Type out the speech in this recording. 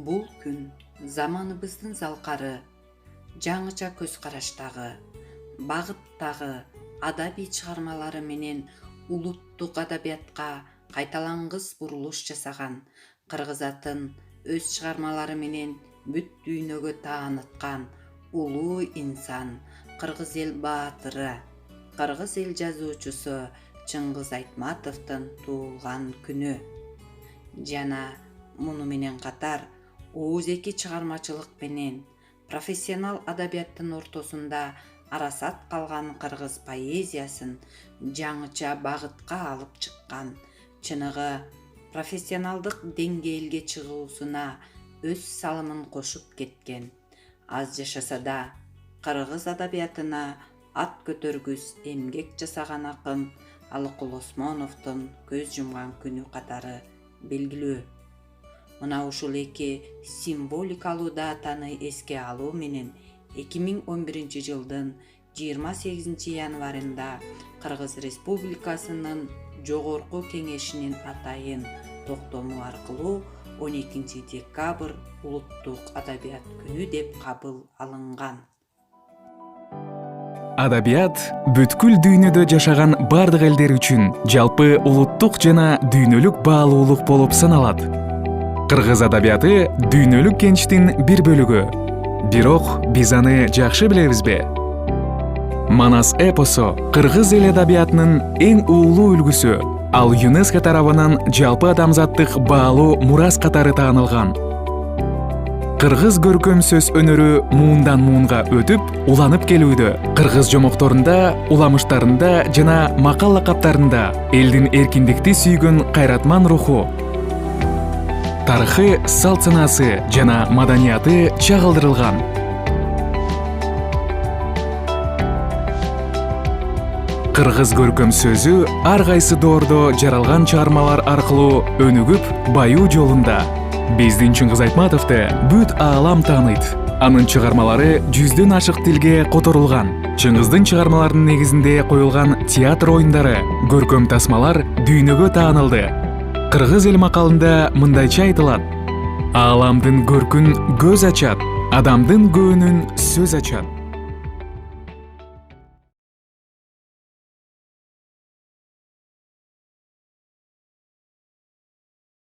Бул күн заманыбыздын залкары, жаңыча көз караштагы, багыттагы адабий чыгармалары менен улуттук адабиятка кайталангыс бурулуш жасаган, кыргыз атын өз чыгармалары менен бүт дүйнөгө тааныткан улуу инсан, кыргыз эл баатыры, кыргыз эл жазуучусу Чыңгыз Айтматовдун туулган күнү. Жана муну менен катар оозеки чыгармачылык менен профессионал адабияттын ортосунда арасат калган кыргыз поэзиясын жаңыча багытка алып чыккан, чыныгы профессионалдык деңгээлге чыгуусуна өз салымын кошуп кеткен. Аз жашаса да кыргыз адабиятына ат көтөргүс эмгек жасаган акын Алыкул Осмоновдун көз жумган күнү катары белгилүү. Мына ушул эки символикалуу датаны эске алуу менен 2011 жылдын 28 январында Кыргыз Республикасынын Жогорку Кеңешинин атайын токтому аркылуу 12 декабрь улуттук адабият күнү деп кабыл алынган. Адабият бүткүл дүйнөдө жашаган бардык элдер үчүн жалпы улуттук жана дүйнөлүк баалуулук болуп саналат. Кыргыз адабияты дүйнөлүк кенчтин бир бөлүгү. Бирок биз аны жакшы билебизби? Манас эпосу кыргыз эл адабиятынын эң уулуу үлгүсү. Ал ЮНЕСКО тарабынан жалпы адамзаттык баалуу мурас катары таанылган. Кыргыз көркөм сөз өнөрү муундан муунга өтүп, уланып келүүдө. Кыргыз жомокторунда, уламыштарында жана макал лакаптарында элдин эркиндикти сүйгөн кайратман руху, тарыхы, салт санаасы жана маданияты чагылдырылган. Кыргыз көркөм сөзү ар кайсы доордо жаралган чыгармалар аркылуу өнүгүп, баюу жолунда. Биздин Чыңгыз Айтматовду бүт аалам тааныйт. Анын чыгармалары жүздөн ашык тилге которулган. Чыңгыздын чыгармаларынын негизинде коюлган театр оюндары, көркөм тасмалар дүйнөгө таанылды. Кыргыз эл макалында мындайча айтылат: ааламдын көркүн көз ачат, адамдын көөнүн сөз ачат.